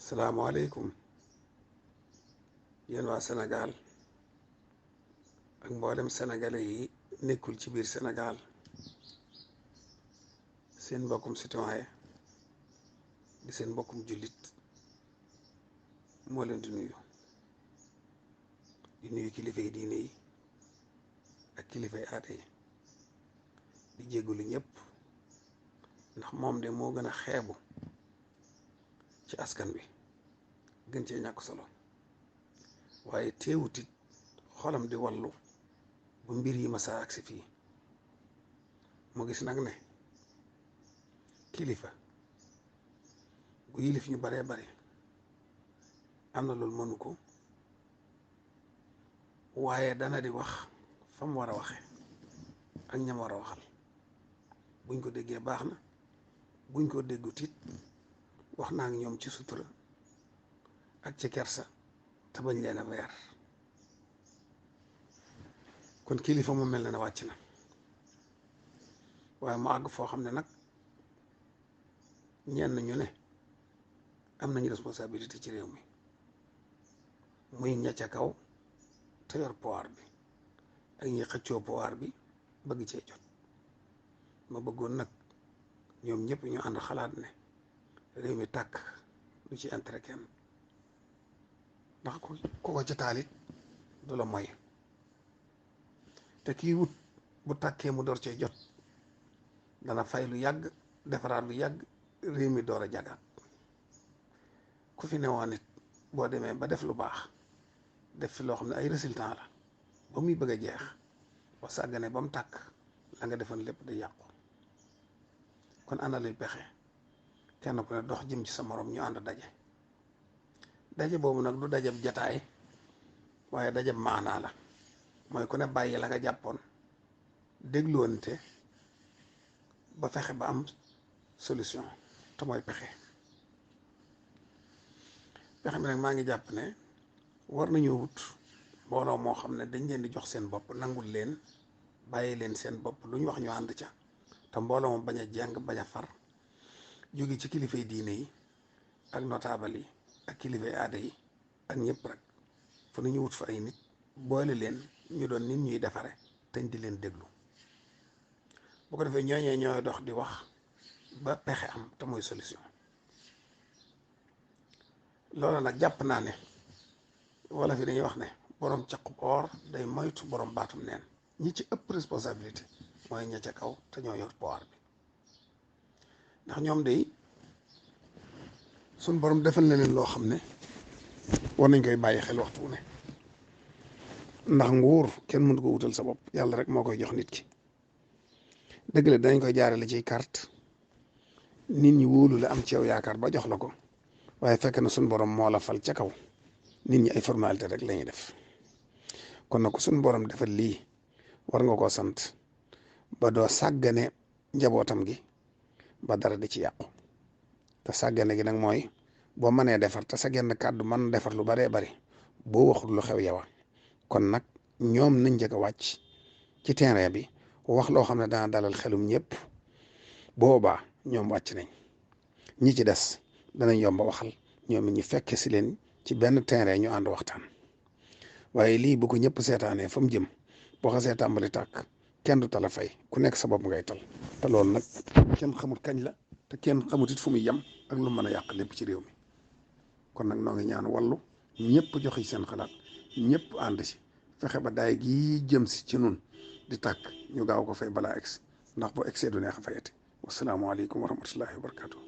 salaamaaleykum yéen waa Sénégal ak mboolem sénégalais yi nekkul ci biir Sénégal seen mbokkum citoyen di seen mbokkum jullit moo leen di nuyu kilifay diine yi ak kilifay aada yi di jéggulu ñëpp ndax moom de moo gën a xeebu ci askan bi gën cee ñàkk solo waaye teewutit xolam di wallu bu mbir yi ma saa agsi fii mu gis nag ne kilifa bu yilif ñu baree bari am na loolu mënu ko waaye dana di wax fa mu war a waxe ak ñam war a waxal buñ ko déggee baax na buñ ko déggut it wax naa ak ñoom ci sutura ak ci kersa te bañ leen a weer kon kilifa mu mel ne wàcc na waaye mu àgg foo xam ne nag ñenn ñu ne am nañu responsabilité ci réew mi muy ña ca kaw te yor pouvoir bi ak ñi xëccoo pouvoir bi bëgg cee jot ma bëggoon nag ñoom ñëpp ñu ànd xalaat ne réew mi tàkk du ci intérêt kenn ndax ku ko ci taalit du la moy te kii wut bu tàkkee mu door cee jot dana fay lu yàgg defaraat lu yàgg réew mi door a jagaat ku fi newoon nit boo demee ba def lu baax def fi loo xam ne ay résultat la ba muy bëgg a jeex ba sàggane ba mu tàkk la nga defoon lépp da yàqu kon ana luy pexe kenn ku ne dox jëm ci sa morom ñu ànd daje boobu nag du dajab jataay waaye dajab maanaa la mooy ku ne bàyyi la nga jàppoon dégluwante ba fexe ba am solution te mooy pexe bi nag maa ngi jàpp ne war nañoo wut mbooloo moo xam ne dañ leen di jox seen bopp nangul leen bàyyi leen seen bopp lu ñu wax ñu ànd ca te mbooloo moom bañ a jàng bañ a far jóge ci kilifay diine yi ak notable yi ak kilifay aada yi ak ñëpp rek fu nañu wut fa ay nit boole leen ñu doon nit ñuy defare teñ di leen déglu bu ko defee ñooñee ñooy dox di wax ba pexe am te mooy solution loolu nag jàpp naa ne wala fi dañuy wax ne borom caqub or day moytu borom baatum neen ñi ci ëpp responsabilité mooy ña ca kaw te ñoo yor pouvoir bi ndax ñoom day suñ borom defal na leen loo xam ne war nañ koy bàyyi xel waxtu wu ne ndax nguur kenn mënu ko wutal sa bopp yàlla rek moo koy jox nit ki dëgg la danañ koy jaarale ci carte nit ñi wóolu la am ci yow yaakaar ba jox la ko waaye fekk na suñ borom moo la fal ca kaw nit ñi ay formalité rek la ñuy def kon nag suñ borom defal lii war nga koo sant ba doo sàggane njabootam gi ba dara di ci yàqu te sàggane gi nag mooy boo mënee defar te sa genn kàddu mën defar lu baree bari boo waxul lu xew yow kon nag ñoom nañ njëkk a wàcc ci terrain bi wax loo xam ne dana dalal xelum ñëpp boobaa ñoom wàcc nañ ñi ci des danañ yomba waxal ñoom it ñu fekke si leen ci benn terrain ñu ànd waxtaan waaye lii bu ko ñëpp seetaanee fa mu jëm boo xasee tàmbali tàkk kenn du tala fay ku nekk sa bopp ngay tal te loolu nag kenn xamut kañ la te kenn xamut it fu muy yem ak lu mën a yàq lépp ci réew mi kon nag noo ngi ñaan wallu ñëpp joxe seen xalaat ñëpp ànd si fexe ba daay gii jëm si ci nun di tàkk ñu gaaw ko fay balaa egsi ndax boo egsee du neex a fayati wasalaamaaleykum wa rahmatullahi wa barakatuh